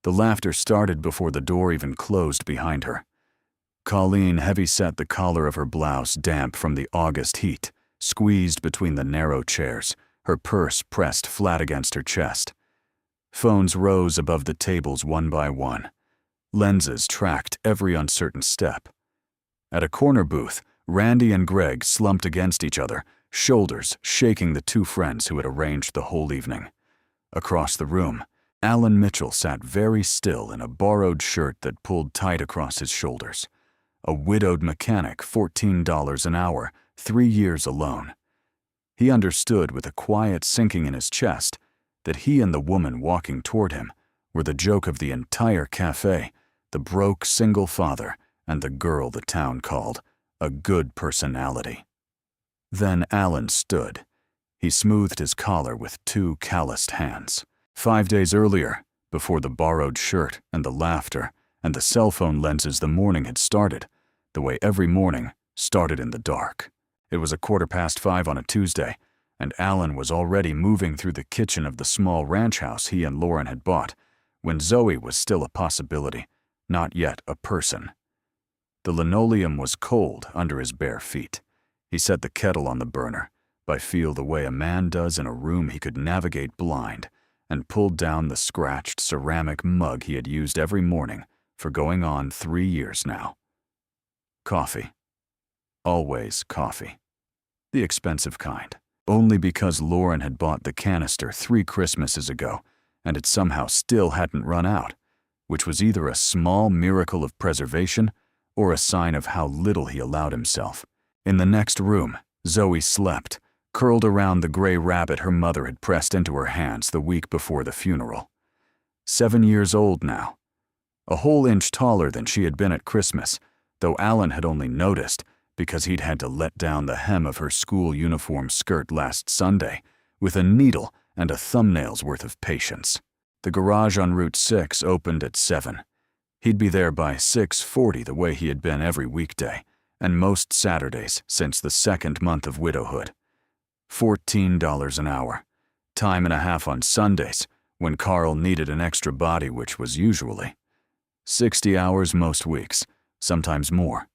The laughter started before the door even closed behind her. Colleen heavy-set the collar of her blouse damp from the August heat, squeezed between the narrow chairs, her purse pressed flat against her chest. Phones rose above the tables one by one. Lenses tracked every uncertain step. At a corner booth, Randy and Greg slumped against each other, shoulders shaking the two friends who had arranged the whole evening. Across the room, Allan Mitchell sat very still in a borrowed shirt that pulled tight across his shoulders. A widowed mechanic, $14 an hour, 3 years alone. He understood with a quiet sinking in his chest that he and the woman walking toward him were the joke of the entire cafe, the broke single father and the girl the town called a good personality. Then Allan stood. He smoothed his collar with 2 calloused hands. 5 days earlier, before the borrowed shirt and the laughter and the cell phone lenses, the morning had started, the way every morning started in the dark. It was 5:15 on a Tuesday, and Allan was already moving through the kitchen of the small ranch house he and Lauren had bought, when Zoe was still a possibility, not yet a person. The linoleum was cold under his bare feet. He set the kettle on the burner, by feel the way a man does in a room he could navigate blind, and pulled down the scratched ceramic mug he had used every morning for going on 3 years now. Coffee. Always coffee. The expensive kind. Only because Lauren had bought the canister 3 Christmases ago, and it somehow still hadn't run out, which was either a small miracle of preservation or a sign of how little he allowed himself. In the next room, Zoe slept, curled around the gray rabbit her mother had pressed into her hands the week before the funeral. 7 years old now. A whole inch taller than she had been at Christmas, though Allan had only noticed because he'd had to let down the hem of her school uniform skirt last Sunday with a needle and a thumbnail's worth of patience. The garage on Route 6 opened at 7. He'd be there by 6:40 the way he had been every weekday, and most Saturdays since the 2nd month of widowhood. $14 an hour. Time and a half on Sundays, when Carl needed an extra body, which was usually 60 hours most weeks, sometimes more.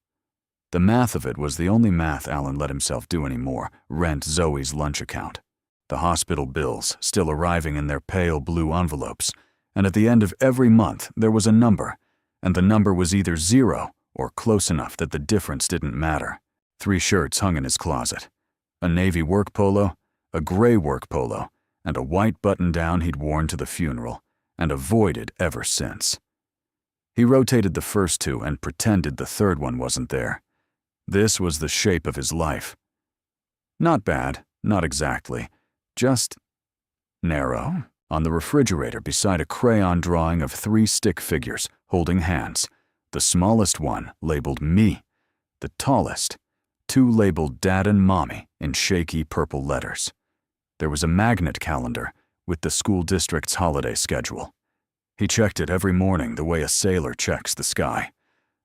The math of it was the only math Allan let himself do anymore, rent Zoe's lunch account. The hospital bills still arriving in their pale blue envelopes, and at the end of every month there was a number, and the number was either 0 or close enough that the difference didn't matter. 3 shirts hung in his closet. A navy work polo, a gray work polo, and a white button-down he'd worn to the funeral, and avoided ever since. He rotated the first 2 and pretended the third one wasn't there. This was the shape of his life. Not bad, not exactly, just narrow. On the refrigerator beside a crayon drawing of 3 stick figures holding hands, the smallest one labeled me, the tallest, 2 labeled Dad and Mommy in shaky purple letters. There was a magnet calendar with the school district's holiday schedule. He checked it every morning the way a sailor checks the sky.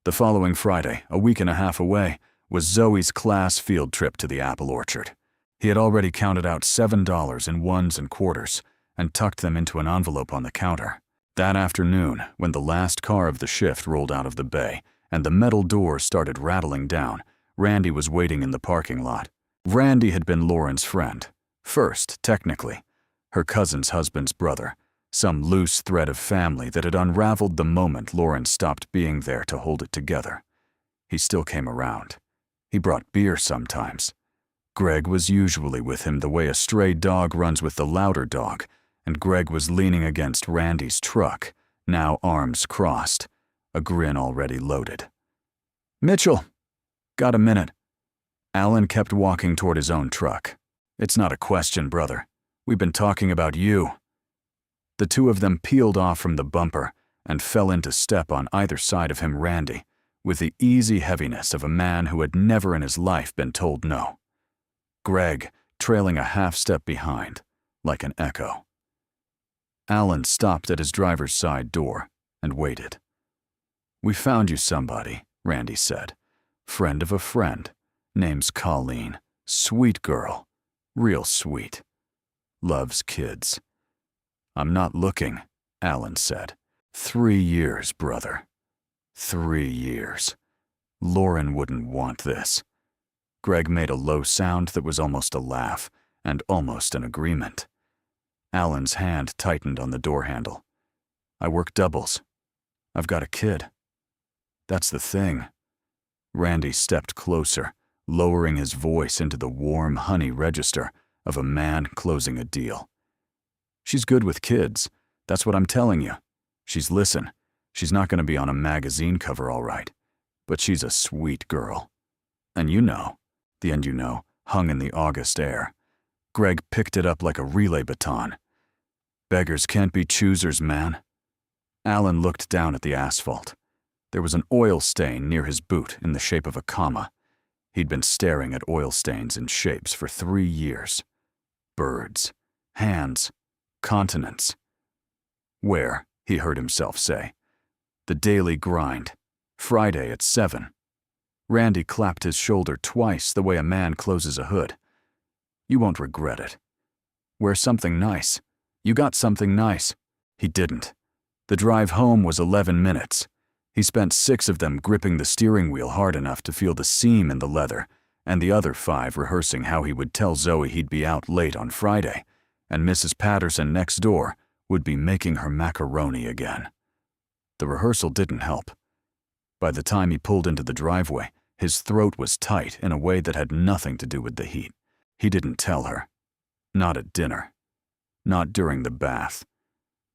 The following Friday, a week and a half away, was Zoe's class field trip to the apple orchard. He had already counted out $7 in ones and quarters and tucked them into an envelope on the counter. That afternoon, when the last car of the shift rolled out of the bay and the metal doors started rattling down, Randy was waiting in the parking lot. Randy had been Lauren's friend. First, technically. Her cousin's husband's brother. Some loose thread of family that had unraveled the moment Lauren stopped being there to hold it together. He still came around. He brought beer sometimes. Greg was usually with him the way a stray dog runs with the louder dog, and Greg was leaning against Randy's truck, now arms crossed, a grin already loaded. "Mitchell, got a minute?" Allan kept walking toward his own truck. "It's not a question, brother. We've been talking about you." The 2 of them peeled off from the bumper and fell into step on either side of him, Randy, with the easy heaviness of a man who had never in his life been told no. Greg trailing a half step behind, like an echo. Allan stopped at his driver's side door and waited. "We found you somebody," Randy said. "Friend of a friend. Name's Colleen. Sweet girl. Real sweet. Loves kids." "I'm not looking," Allan said. 3 years, brother. 3 years. Lauren wouldn't want this. Greg made a low sound that was almost a laugh, and almost an agreement. Allan's hand tightened on the door handle. I work doubles. I've got a kid. That's the thing. Randy stepped closer, lowering his voice into the warm honey register of a man closing a deal. She's good with kids. That's what I'm telling you. She's not going to be on a magazine cover all right. But she's a sweet girl. And you know, the end you know, hung in the August air. Greg picked it up like a relay baton. Beggars can't be choosers, man. Allan looked down at the asphalt. There was an oil stain near his boot in the shape of a comma. He'd been staring at oil stains in shapes for 3 years. Birds, hands, continents. Where, he heard himself say. The daily grind. Friday at 7. Randy clapped his shoulder twice the way a man closes a hood. You won't regret it. Wear something nice. You got something nice. He didn't. The drive home was 11 minutes. He spent 6 of them gripping the steering wheel hard enough to feel the seam in the leather, and the other 5 rehearsing how he would tell Zoe he'd be out late on Friday, and Mrs. Patterson next door would be making her macaroni again. The rehearsal didn't help. By the time he pulled into the driveway, his throat was tight in a way that had nothing to do with the heat. He didn't tell her. Not at dinner. Not during the bath.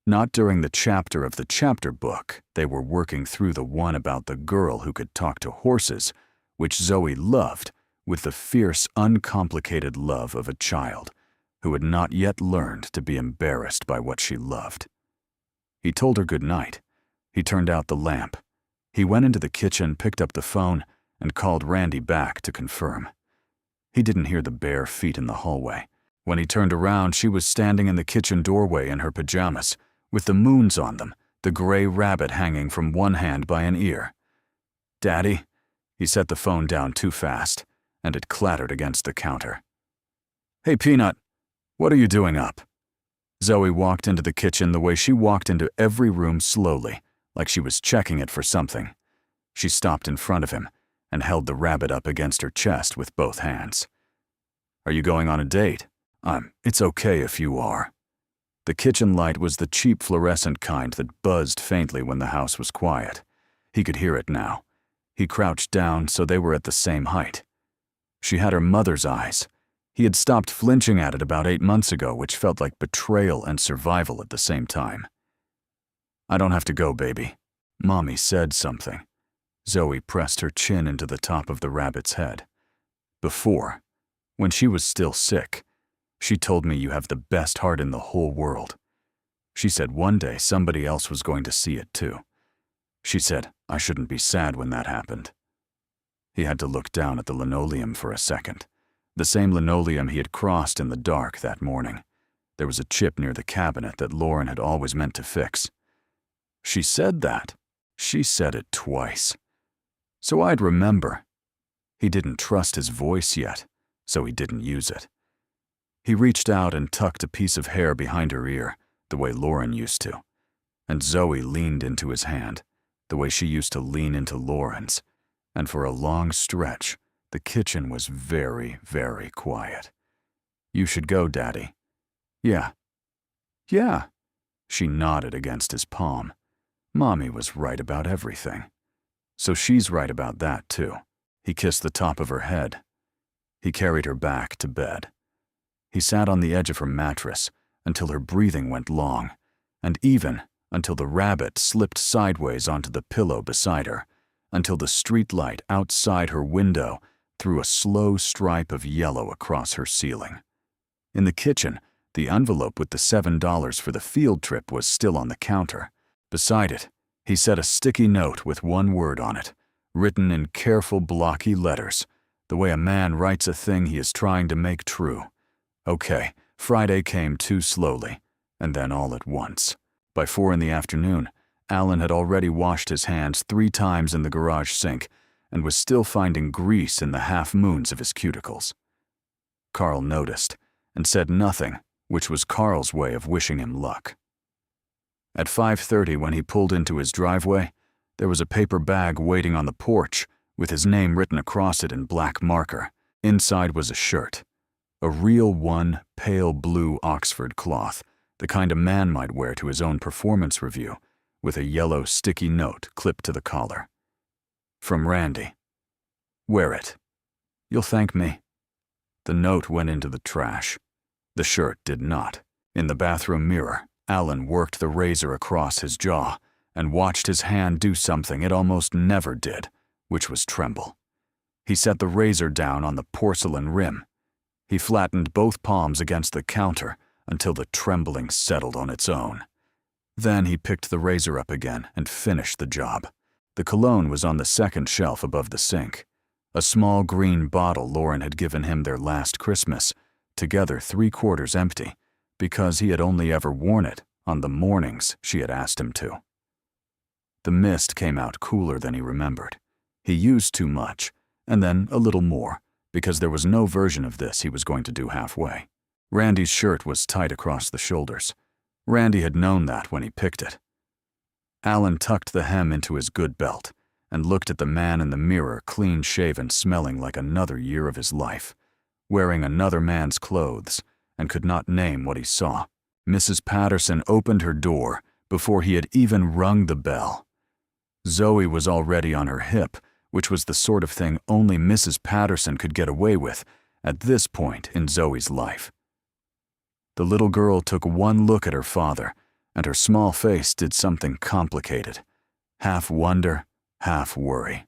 Not during the chapter of the chapter book they were working through, the one about the girl who could talk to horses, which Zoe loved with the fierce, uncomplicated love of a child who had not yet learned to be embarrassed by what she loved. He told her good night. He turned out the lamp. He went into the kitchen, picked up the phone, and called Randy back to confirm. He didn't hear the bare feet in the hallway. When he turned around, she was standing in the kitchen doorway in her pajamas, with the moons on them, the gray rabbit hanging from one hand by an ear. Daddy? He set the phone down too fast, and it clattered against the counter. Hey, Peanut, what are you doing up? Zoe walked into the kitchen the way she walked into every room slowly, like she was checking it for something. She stopped in front of him and held the rabbit up against her chest with both hands. Are you going on a date? It's okay if you are. The kitchen light was the cheap fluorescent kind that buzzed faintly when the house was quiet. He could hear it now. He crouched down so they were at the same height. She had her mother's eyes. He had stopped flinching at it about 8 months ago, which felt like betrayal and survival at the same time. I don't have to go, baby. Mommy said something. Zoe pressed her chin into the top of the rabbit's head. Before, when she was still sick, she told me you have the best heart in the whole world. She said one day somebody else was going to see it too. She said I shouldn't be sad when that happened. He had to look down at the linoleum for a second. The same linoleum he had crossed in the dark that morning. There was a chip near the cabinet that Lauren had always meant to fix. She said that. She said it twice. So I'd remember. He didn't trust his voice yet, so he didn't use it. He reached out and tucked a piece of hair behind her ear, the way Lauren used to. And Zoe leaned into his hand, the way she used to lean into Lauren's. And for a long stretch, the kitchen was very, very quiet. You should go, Daddy. Yeah. Yeah. She nodded against his palm. Mommy was right about everything. So she's right about that, too. He kissed the top of her head. He carried her back to bed. He sat on the edge of her mattress until her breathing went long, and even until the rabbit slipped sideways onto the pillow beside her, until the street light outside her window threw a slow stripe of yellow across her ceiling. In the kitchen, the envelope with the $7 for the field trip was still on the counter. Beside it, he set a sticky note with one word on it, written in careful blocky letters, the way a man writes a thing he is trying to make true. Okay, Friday came too slowly, and then all at once. By 4 in the afternoon, Allan had already washed his hands 3 times in the garage sink and was still finding grease in the half-moons of his cuticles. Carl noticed and said nothing, which was Carl's way of wishing him luck. At 5:30, when he pulled into his driveway, there was a paper bag waiting on the porch with his name written across it in black marker. Inside was a shirt, a real one, pale blue Oxford cloth, the kind a man might wear to his own performance review, with a yellow sticky note clipped to the collar. From Randy. Wear it. You'll thank me. The note went into the trash. The shirt did not. In the bathroom mirror, Allan worked the razor across his jaw and watched his hand do something it almost never did, which was tremble. He set the razor down on the porcelain rim. He flattened both palms against the counter until the trembling settled on its own. Then he picked the razor up again and finished the job. The cologne was on the second shelf above the sink. A small green bottle Lauren had given him their last Christmas, together 3/4 empty, because he had only ever worn it on the mornings she had asked him to. The mist came out cooler than he remembered. He used too much, and then a little more, because there was no version of this he was going to do halfway. Randy's shirt was tight across the shoulders. Randy had known that when he picked it. Allan tucked the hem into his good belt and looked at the man in the mirror, clean-shaven, smelling like another year of his life, wearing another man's clothes, and could not name what he saw. Mrs. Patterson opened her door before he had even rung the bell. Zoe was already on her hip, which was the sort of thing only Mrs. Patterson could get away with at this point in Zoe's life. The little girl took one look at her father, and her small face did something complicated, half wonder, half worry.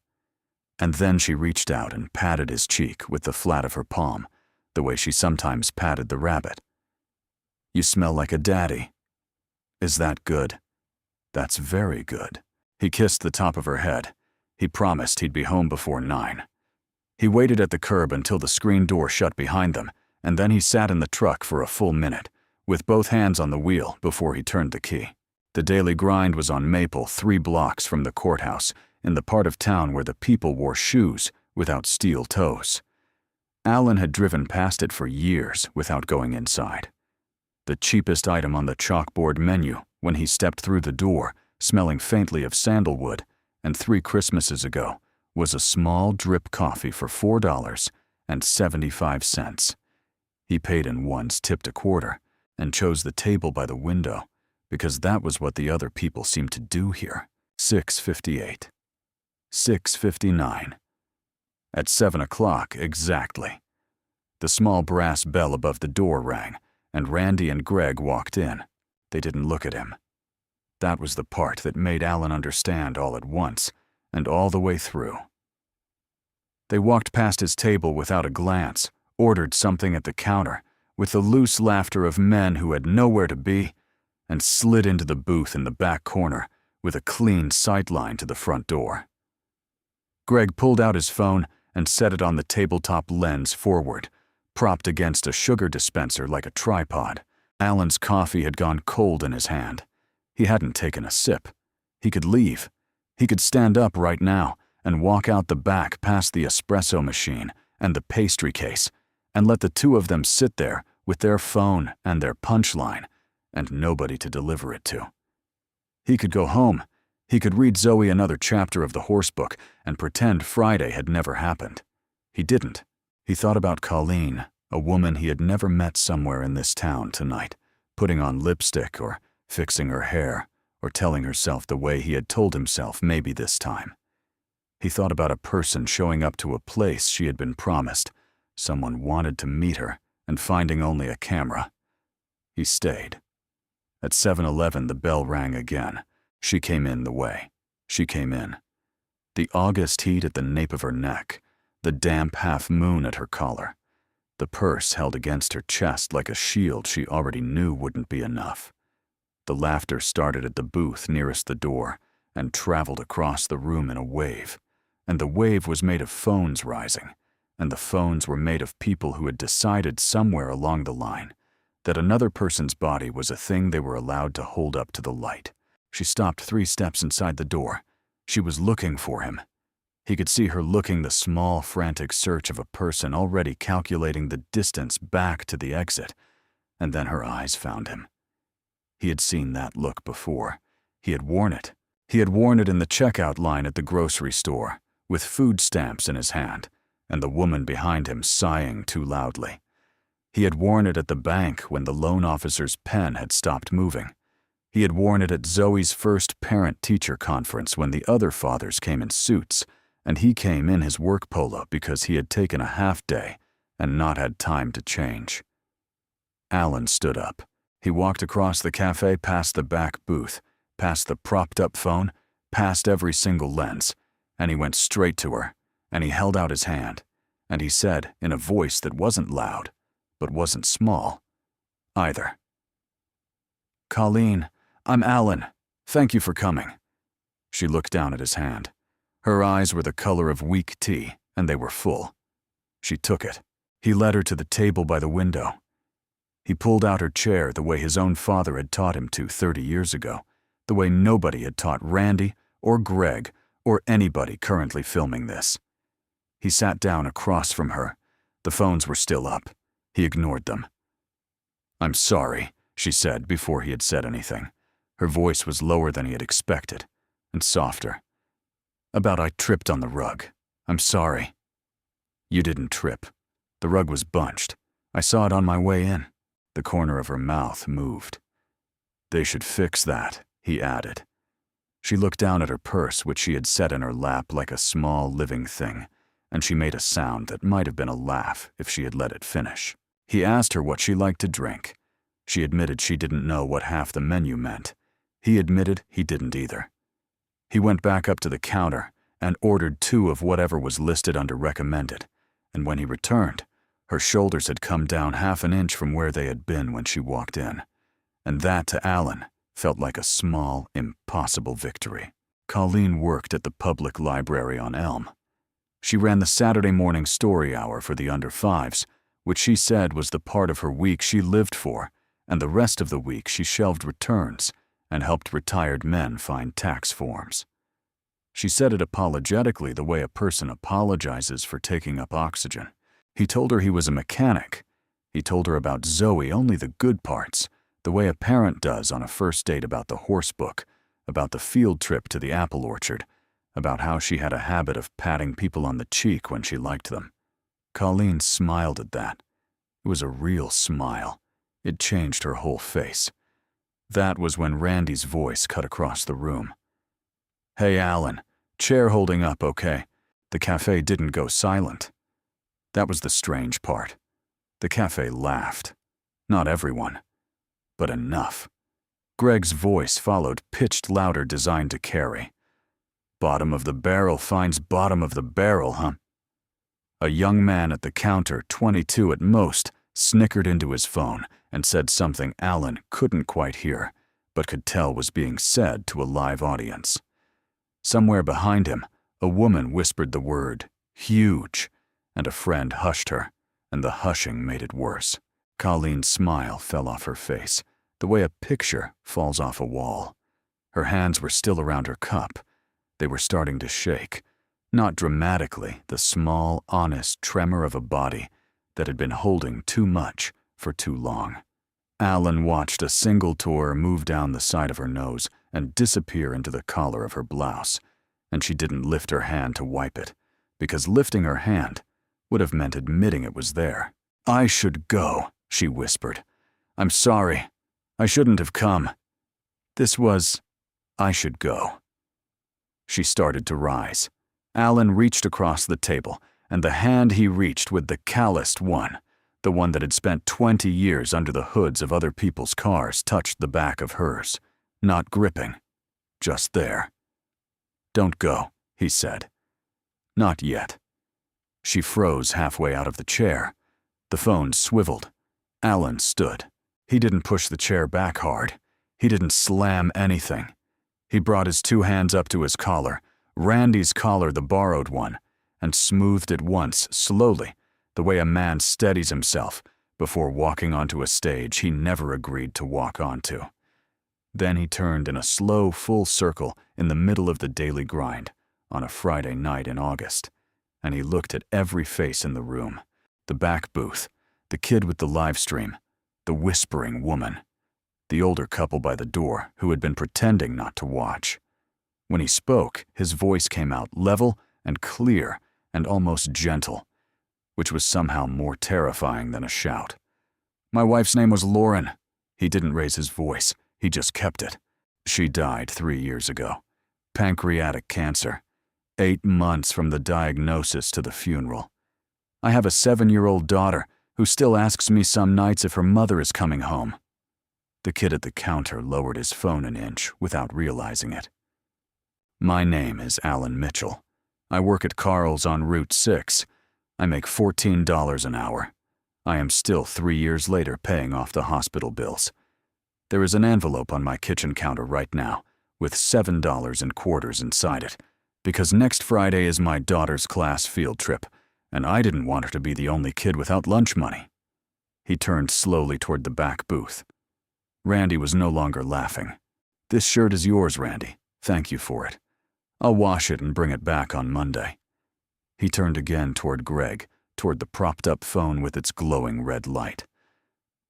And then she reached out and patted his cheek with the flat of her palm, the way she sometimes patted the rabbit. "You smell like a daddy." "Is that good?" "That's very good." He kissed the top of her head. He promised he'd be home before 9. He waited at the curb until the screen door shut behind them, and then he sat in the truck for a full minute, with both hands on the wheel before he turned the key. The daily grind was on Maple, 3 blocks from the courthouse, in the part of town where the people wore shoes without steel toes. Allan had driven past it for years without going inside. The cheapest item on the chalkboard menu when he stepped through the door, smelling faintly of sandalwood, and 3 Christmases ago, was a small drip coffee for $4.75. He paid in ones, tipped a quarter, and chose the table by the window, because that was what the other people seemed to do here. 6:58. 6:59. At 7 o'clock exactly. The small brass bell above the door rang, and Randy and Greg walked in. They didn't look at him. That was the part that made Allan understand all at once, and all the way through. They walked past his table without a glance, ordered something at the counter, with the loose laughter of men who had nowhere to be, and slid into the booth in the back corner with a clean sight line to the front door. Greg pulled out his phone and set it on the tabletop lens forward, propped against a sugar dispenser like a tripod. Allan's coffee had gone cold in his hand. He hadn't taken a sip. He could leave. He could stand up right now and walk out the back past the espresso machine and the pastry case and let the two of them sit there with their phone and their punchline and nobody to deliver it to. He could go home. He could read Zoe another chapter of the horse book and pretend Friday had never happened. He didn't. He thought about Colleen, a woman he had never met somewhere in this town tonight, putting on lipstick or fixing her hair or telling herself the way he had told himself maybe this time. He thought about a person showing up to a place she had been promised, someone wanted to meet her, and finding only a camera. He stayed. At 7:11 the bell rang again. She came in the way. She came in. The August heat at the nape of her neck, the damp half-moon at her collar, the purse held against her chest like a shield she already knew wouldn't be enough. The laughter started at the booth nearest the door and traveled across the room in a wave, and the wave was made of phones rising, and the phones were made of people who had decided somewhere along the line that another person's body was a thing they were allowed to hold up to the light. She stopped 3 steps inside the door. She was looking for him. He could see her looking the small, frantic search of a person already calculating the distance back to the exit, and then her eyes found him. He had seen that look before. He had worn it. He had worn it in the checkout line at the grocery store, with food stamps in his hand, and the woman behind him sighing too loudly. He had worn it at the bank when the loan officer's pen had stopped moving. He had worn it at Zoe's first parent-teacher conference when the other fathers came in suits, and he came in his work polo because he had taken a half-day and not had time to change. Allan stood up. He walked across the cafe past the back booth, past the propped-up phone, past every single lens, and he went straight to her, and he held out his hand, and he said in a voice that wasn't loud, but wasn't small, either. "Colleen, I'm Allan. Thank you for coming." She looked down at his hand. Her eyes were the color of weak tea, and they were full. She took it. He led her to the table by the window. He pulled out her chair the way his own father had taught him to 30 years ago, the way nobody had taught Randy or Greg or anybody currently filming this. He sat down across from her. The phones were still up. He ignored them. "I'm sorry," she said before he had said anything. Her voice was lower than he had expected, and softer. "I tripped on the rug. I'm sorry." "You didn't trip. The rug was bunched. I saw it on my way in." The corner of her mouth moved. "They should fix that," he added. She looked down at her purse, which she had set in her lap like a small living thing, and she made a sound that might have been a laugh if she had let it finish. He asked her what she liked to drink. She admitted she didn't know what half the menu meant. He admitted he didn't either. He went back up to the counter and ordered 2 of whatever was listed under recommended, and when he returned, her shoulders had come down half an inch from where they had been when she walked in, and that to Allan felt like a small, impossible victory. Colleen worked at the public library on Elm. She ran the Saturday morning story hour for the under-5s, which she said was the part of her week she lived for, and the rest of the week she shelved returns and helped retired men find tax forms. She said it apologetically, the way a person apologizes for taking up oxygen. He told her he was a mechanic. He told her about Zoe only the good parts, the way a parent does on a first date, about the horse book, about the field trip to the apple orchard, about how she had a habit of patting people on the cheek when she liked them. Colleen smiled at that. It was a real smile. It changed her whole face. That was when Randy's voice cut across the room. "Hey, Allan, chair holding up okay?" The cafe didn't go silent. That was the strange part. The cafe laughed. Not everyone, but enough. Greg's voice followed, pitched louder, designed to carry. "Bottom of the barrel finds bottom of the barrel, huh?" A young man at the counter, 22 at most, snickered into his phone and said something Allan couldn't quite hear, but could tell was being said to a live audience. Somewhere behind him, a woman whispered the word, "huge," and a friend hushed her, and the hushing made it worse. Colleen's smile fell off her face, the way a picture falls off a wall. Her hands were still around her cup. They were starting to shake, not dramatically, the small, honest tremor of a body that had been holding too much for too long. Allan watched a single tear move down the side of her nose and disappear into the collar of her blouse, and she didn't lift her hand to wipe it, because lifting her hand would have meant admitting it was there. "I should go," she whispered. "I'm sorry. I shouldn't have come. I should go." She started to rise. Allan reached across the table, and the hand he reached with the calloused one, the one that had spent 20 years under the hoods of other people's cars, touched the back of hers, not gripping, just there. "Don't go," he said. "Not yet." She froze halfway out of the chair. The phone swiveled. Allan stood. He didn't push the chair back hard. He didn't slam anything. He brought his 2 hands up to his collar, Randy's collar, the borrowed one, and smoothed it once, slowly, the way a man steadies himself before walking onto a stage he never agreed to walk onto. Then he turned in a slow, full circle in the middle of the daily grind on a Friday night in August, and he looked at every face in the room, the back booth, the kid with the live stream, the whispering woman. the older couple by the door who had been pretending not to watch. When he spoke, his voice came out level and clear and almost gentle, which was somehow more terrifying than a shout. "My wife's name was Lauren." He didn't raise his voice, he just kept it. "She died 3 years ago. Pancreatic cancer. 8 months from the diagnosis to the funeral. I have a 7-year-old daughter who still asks me some nights if her mother is coming home." The kid at the counter lowered his phone an inch without realizing it. "My name is Allan Mitchell. I work at Carl's on Route 6. I make $14 an hour. I am still 3 years later paying off the hospital bills. There is an envelope on my kitchen counter right now with $7 in quarters inside it, because next Friday is my daughter's class field trip, and I didn't want her to be the only kid without lunch money." He turned slowly toward the back booth. Randy was no longer laughing. "This shirt is yours, Randy. Thank you for it. I'll wash it and bring it back on Monday." He turned again toward Greg, toward the propped-up phone with its glowing red light.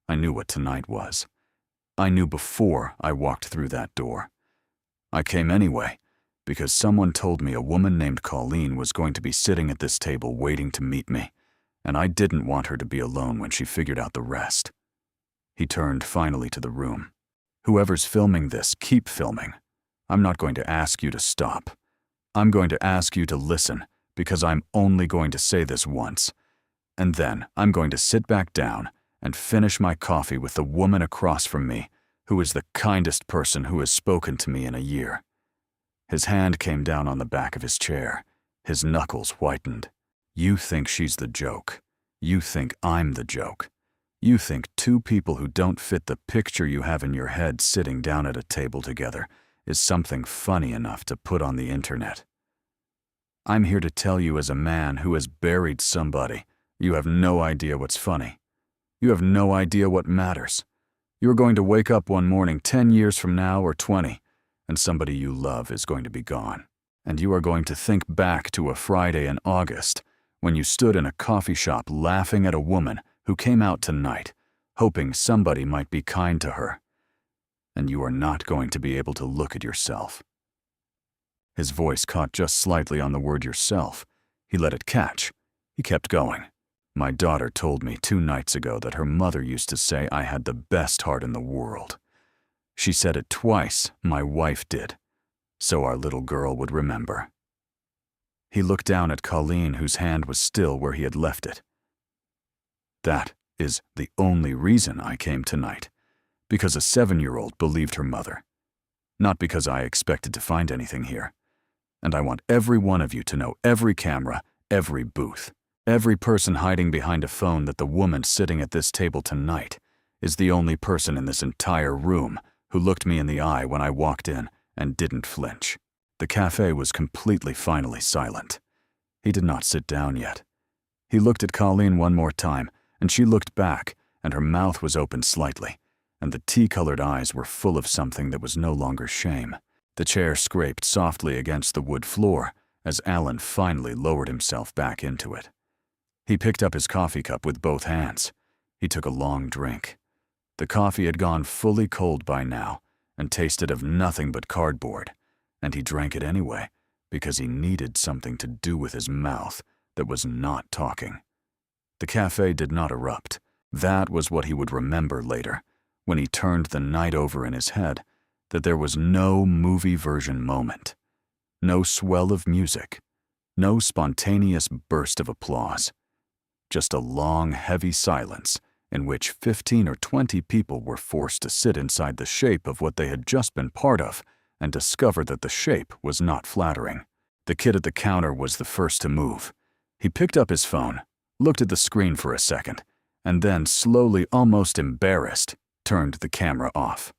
I knew what tonight was. I knew before I walked through that door. I came anyway, because someone told me a woman named Colleen was going to be sitting at this table waiting to meet me, and I didn't want her to be alone when she figured out the rest. He turned finally to the room. "Whoever's filming this, keep filming. I'm not going to ask you to stop. I'm going to ask you to listen, because I'm only going to say this once. And then I'm going to sit back down and finish my coffee with the woman across from me, who is the kindest person who has spoken to me in a year." His hand came down on the back of his chair. His knuckles whitened. "You think she's the joke. You think I'm the joke. You think two people who don't fit the picture you have in your head sitting down at a table together is something funny enough to put on the internet. I'm here to tell you as a man who has buried somebody, you have no idea what's funny. You have no idea what matters. You're going to wake up one morning 10 years from now or 20, and somebody you love is going to be gone. And you are going to think back to a Friday in August when you stood in a coffee shop laughing at a woman who came out tonight, hoping somebody might be kind to her. And you are not going to be able to look at yourself." His voice caught just slightly on the word yourself. He let it catch. He kept going. "My daughter told me 2 nights ago that her mother used to say I had the best heart in the world. She said it twice, my wife did, so our little girl would remember." He looked down at Colleen, whose hand was still where he had left it. "That is the only reason I came tonight, because a 7-year-old believed her mother. Not because I expected to find anything here. And I want every one of you to know every camera, every booth, every person hiding behind a phone that the woman sitting at this table tonight is the only person in this entire room who looked me in the eye when I walked in and didn't flinch." The cafe was completely finally silent. He did not sit down yet. He looked at Colleen one more time, and she looked back, and her mouth was open slightly, and the tea-colored eyes were full of something that was no longer shame. The chair scraped softly against the wood floor as Allan finally lowered himself back into it. He picked up his coffee cup with both hands. He took a long drink. The coffee had gone fully cold by now and tasted of nothing but cardboard, and he drank it anyway because he needed something to do with his mouth that was not talking. The cafe did not erupt. That was what he would remember later, when he turned the night over in his head, that there was no movie version moment, no swell of music, no spontaneous burst of applause, just a long, heavy silence in which 15 or 20 people were forced to sit inside the shape of what they had just been part of and discover that the shape was not flattering. The kid at the counter was the first to move. He picked up his phone, looked at the screen for a second, and then slowly, almost embarrassed, turned the camera off.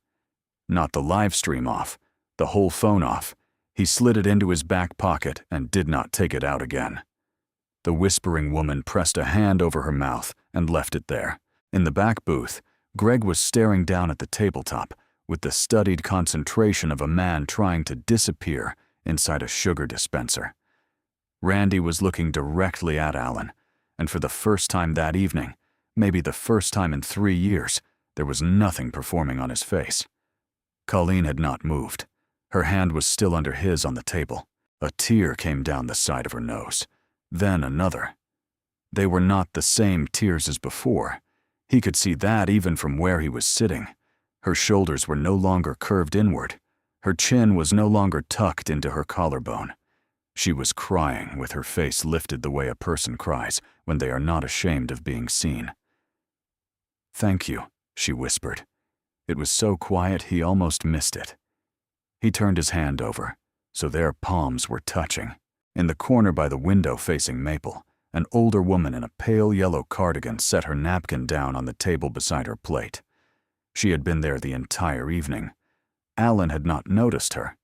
Not the live stream off, the whole phone off. He slid it into his back pocket and did not take it out again. The whispering woman pressed a hand over her mouth and left it there. In the back booth, Greg was staring down at the tabletop with the studied concentration of a man trying to disappear inside a sugar dispenser. Randy was looking directly at Allan, and for the first time that evening, maybe the first time in 3 years, There was nothing performing on his face. Colleen had not moved. Her hand was still under his on the table. A tear came down the side of her nose. Then another. They were not the same tears as before. He could see that even from where he was sitting. Her shoulders were no longer curved inward. Her chin was no longer tucked into her collarbone. She was crying with her face lifted the way a person cries when they are not ashamed of being seen. "Thank you," she whispered. It was so quiet he almost missed it. He turned his hand over, so their palms were touching. In the corner by the window facing Maple, an older woman in a pale yellow cardigan set her napkin down on the table beside her plate. She had been there the entire evening. Allan had not noticed her.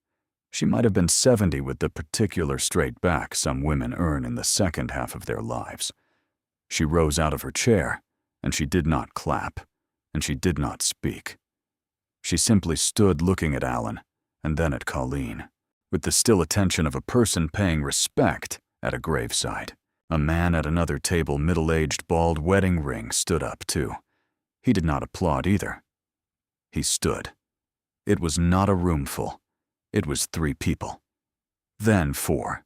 She might have been 70 with the particular straight back some women earn in the second half of their lives. She rose out of her chair, and she did not clap, and she did not speak. She simply stood looking at Allan, and then at Colleen, with the still attention of a person paying respect at a graveside. A man at another table, middle-aged, bald wedding ring, stood up too. He did not applaud either. He stood. It was not a room full. It was 3 people. Then 4.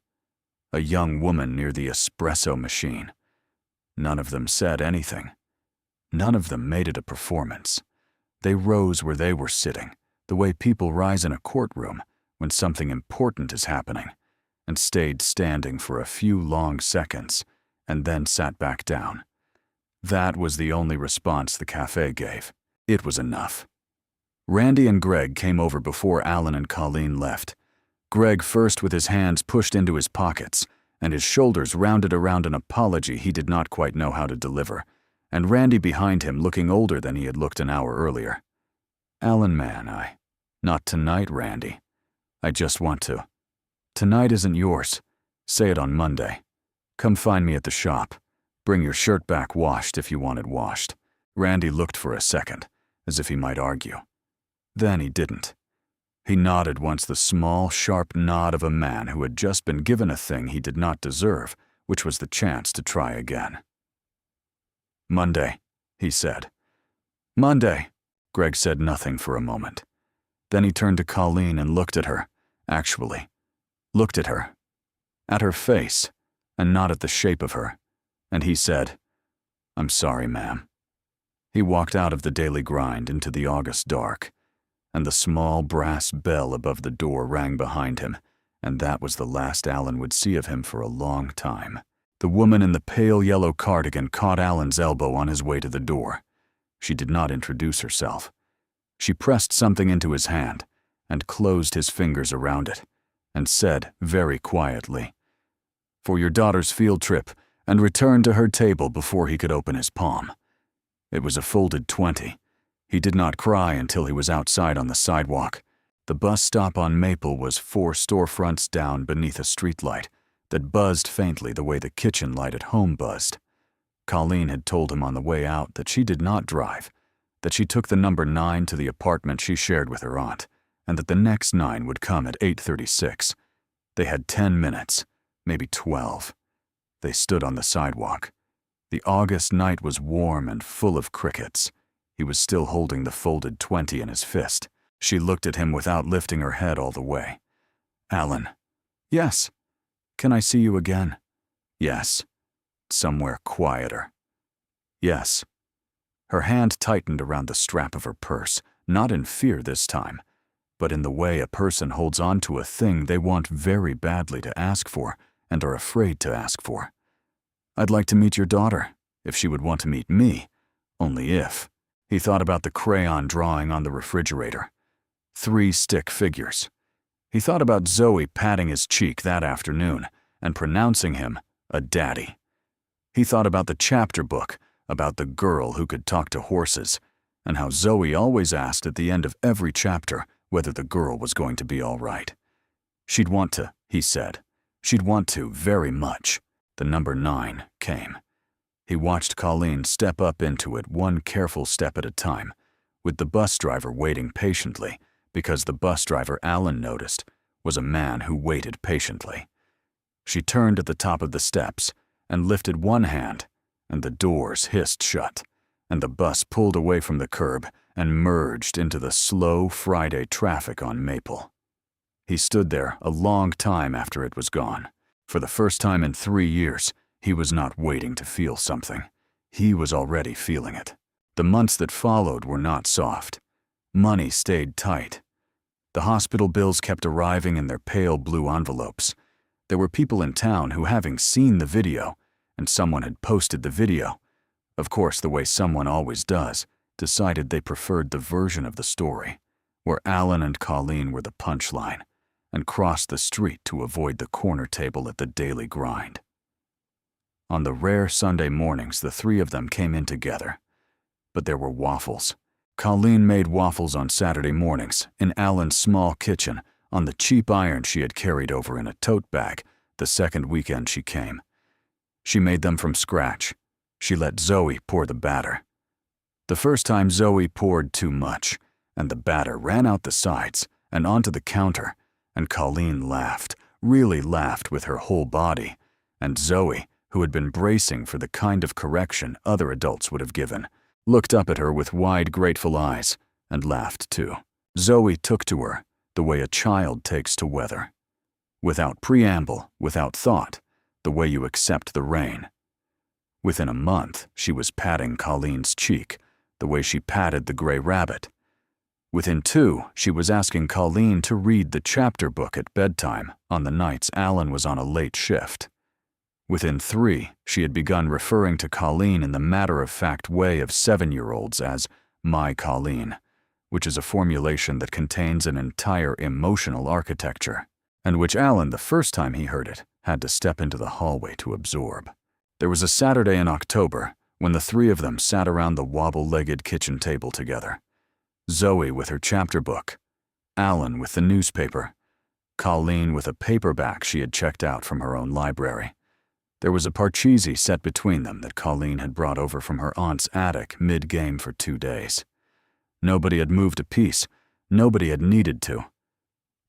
A young woman near the espresso machine. None of them said anything. None of them made it a performance. They rose where they were sitting, the way people rise in a courtroom when something important is happening, and stayed standing for a few long seconds, and then sat back down. That was the only response the cafe gave. It was enough. Randy and Greg came over before Allan and Colleen left. Greg first with his hands pushed into his pockets, and his shoulders rounded around an apology he did not quite know how to deliver, and Randy behind him looking older than he had looked an hour earlier. "Allan, man, Not tonight, Randy. I just want to. Tonight isn't yours. Say it on Monday. Come find me at the shop. Bring your shirt back washed if you want it washed." Randy looked for a second, as if he might argue. Then he didn't. He nodded once, the small, sharp nod of a man who had just been given a thing he did not deserve, which was the chance to try again. "Monday," he said. "Monday." Greg said nothing for a moment. Then he turned to Colleen and looked at her, actually. Looked at her. At her face, and not at the shape of her. And he said, "I'm sorry, ma'am." He walked out of the daily grind into the August dark, and the small brass bell above the door rang behind him, and that was the last Allan would see of him for a long time. The woman in the pale yellow cardigan caught Allan's elbow on his way to the door. She did not introduce herself. She pressed something into his hand and closed his fingers around it, and said very quietly, "For your daughter's field trip," and returned to her table before he could open his palm. It was a folded 20. He did not cry until he was outside on the sidewalk. The bus stop on Maple was 4 storefronts down beneath a streetlight that buzzed faintly the way the kitchen light at home buzzed. Colleen had told him on the way out that she did not drive, that she took the number 9 to the apartment she shared with her aunt, and that the next 9 would come at 8:36. They had 10 minutes, maybe 12. They stood on the sidewalk. The August night was warm and full of crickets. He was still holding the folded 20 in his fist. She looked at him without lifting her head all the way. "Allan." "Yes." "Can I see you again?" "Yes." "Somewhere quieter." "Yes." Her hand tightened around the strap of her purse, not in fear this time, but in the way a person holds on to a thing they want very badly to ask for and are afraid to ask for. "I'd like to meet your daughter, if she would want to meet me, only if." He thought about the crayon drawing on the refrigerator. 3 stick figures. He thought about Zoe patting his cheek that afternoon and pronouncing him a daddy. He thought about the chapter book, about the girl who could talk to horses, and how Zoe always asked at the end of every chapter whether the girl was going to be all right. She'd want to, he said. She'd want to very much. The number 9 came. He watched Colleen step up into it, one careful step at a time, with the bus driver waiting patiently, because the bus driver, Allan noticed, was a man who waited patiently. She turned at the top of the steps and lifted one hand, and the doors hissed shut, and the bus pulled away from the curb and merged into the slow Friday traffic on Maple. He stood there a long time after it was gone. For the first time in 3 years, he was not waiting to feel something. He was already feeling it. The months that followed were not soft. Money stayed tight. The hospital bills kept arriving in their pale blue envelopes. There were people in town who, having seen the video, and someone had posted the video, of course the way someone always does, decided they preferred the version of the story, where Allan and Colleen were the punchline, and crossed the street to avoid the corner table at the daily grind. On the rare Sunday mornings, the three of them came in together. But there were waffles. Colleen made waffles on Saturday mornings in Allan's small kitchen on the cheap iron she had carried over in a tote bag the second weekend she came. She made them from scratch. She let Zoe pour the batter. The first time Zoe poured too much, and the batter ran out the sides and onto the counter, and Colleen laughed, really laughed with her whole body, and Zoe, who had been bracing for the kind of correction other adults would have given, looked up at her with wide, grateful eyes and laughed too. Zoe took to her the way a child takes to weather. Without preamble, without thought, the way you accept the rain. Within a month, she was patting Colleen's cheek, the way she patted the gray rabbit. Within 2, she was asking Colleen to read the chapter book at bedtime on the nights Allan was on a late shift. Within 3, she had begun referring to Colleen in the matter-of-fact way of 7-year-olds as "my Colleen," which is a formulation that contains an entire emotional architecture, and which Allan, the first time he heard it, had to step into the hallway to absorb. There was a Saturday in October when the three of them sat around the wobble-legged kitchen table together. Zoe with her chapter book, Allan with the newspaper, Colleen with a paperback she had checked out from her own library. There was a parcheesi set between them that Colleen had brought over from her aunt's attic mid-game for 2 days. Nobody had moved a piece. Nobody had needed to.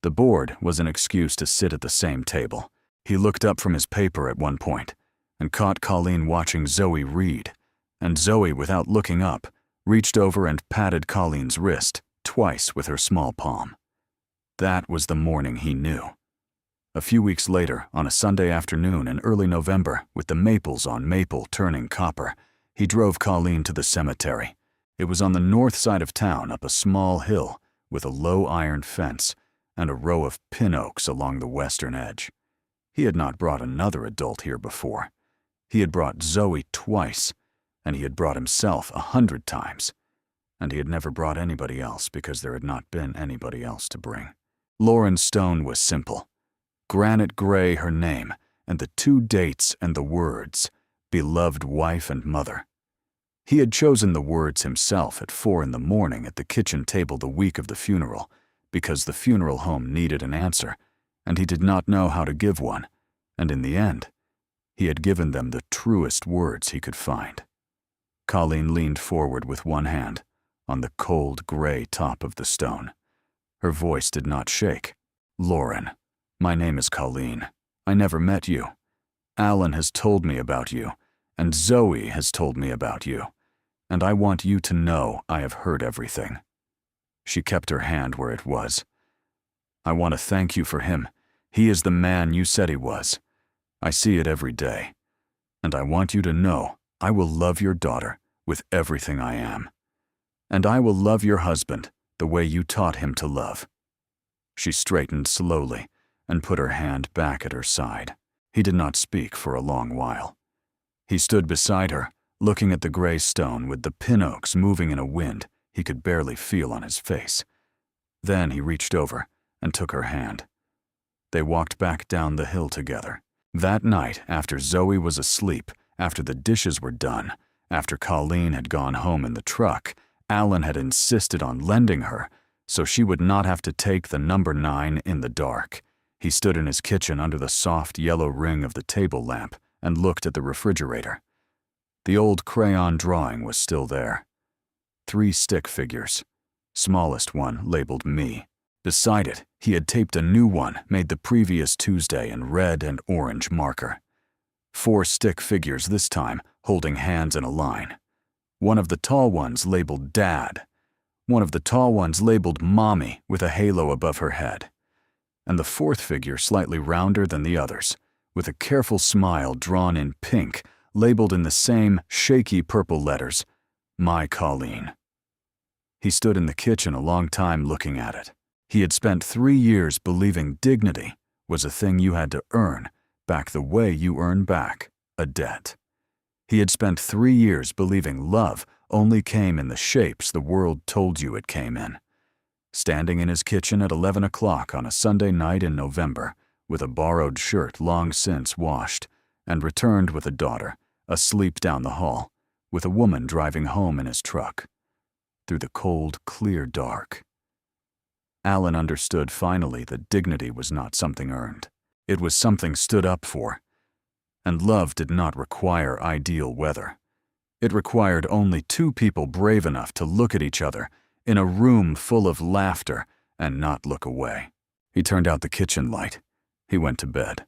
The board was an excuse to sit at the same table. He looked up from his paper at one point and caught Colleen watching Zoe read, and Zoe, without looking up, reached over and patted Colleen's wrist twice with her small palm. That was the morning he knew. A few weeks later, on a Sunday afternoon in early November, with the maples on Maple turning copper, he drove Colleen to the cemetery. It was on the north side of town, up a small hill, with a low iron fence and a row of pin oaks along the western edge. He had not brought another adult here before. He had brought Zoe twice, and he had brought himself 100 times, and he had never brought anybody else because there had not been anybody else to bring. Lauren's stone was simple. Granite gray her name, and the 2 dates and the words, beloved wife and mother. He had chosen the words himself at 4 in the morning at the kitchen table the week of the funeral, because the funeral home needed an answer, and he did not know how to give one, and in the end, he had given them the truest words he could find. Colleen leaned forward with one hand on the cold gray top of the stone. Her voice did not shake. "Lauren, my name is Colleen. I never met you. Allan has told me about you, and Zoe has told me about you, and I want you to know I have heard everything." She kept her hand where it was. "I want to thank you for him. He is the man you said he was. I see it every day. And I want you to know I will love your daughter with everything I am. And I will love your husband the way you taught him to love." She straightened slowly and put her hand back at her side. He did not speak for a long while. He stood beside her, looking at the gray stone with the pin oaks moving in a wind he could barely feel on his face. Then he reached over and took her hand. They walked back down the hill together. That night, after Zoe was asleep, after the dishes were done, after Colleen had gone home in the truck, Allan had insisted on lending her so she would not have to take the number 9 in the dark. He stood in his kitchen under the soft yellow ring of the table lamp and looked at the refrigerator. The old crayon drawing was still there. 3 stick figures. Smallest one labeled me. Beside it, he had taped a new one made the previous Tuesday in red and orange marker. 4 stick figures this time, holding hands in a line. One of the tall ones labeled Dad. One of the tall ones labeled Mommy with a halo above her head. And the fourth figure slightly rounder than the others, with a careful smile drawn in pink, labeled in the same shaky purple letters, My Colleen. He stood in the kitchen a long time looking at it. He had spent 3 years believing dignity was a thing you had to earn, back the way you earn back a debt. He had spent 3 years believing love only came in the shapes the world told you it came in. Standing in his kitchen at 11 o'clock on a Sunday night in November, with a borrowed shirt long since washed, and returned with a daughter, asleep down the hall, with a woman driving home in his truck. Through the cold, clear dark. Allan understood finally that dignity was not something earned. It was something stood up for. And love did not require ideal weather. It required only 2 people brave enough to look at each other in a room full of laughter and not look away. He turned out the kitchen light. He went to bed.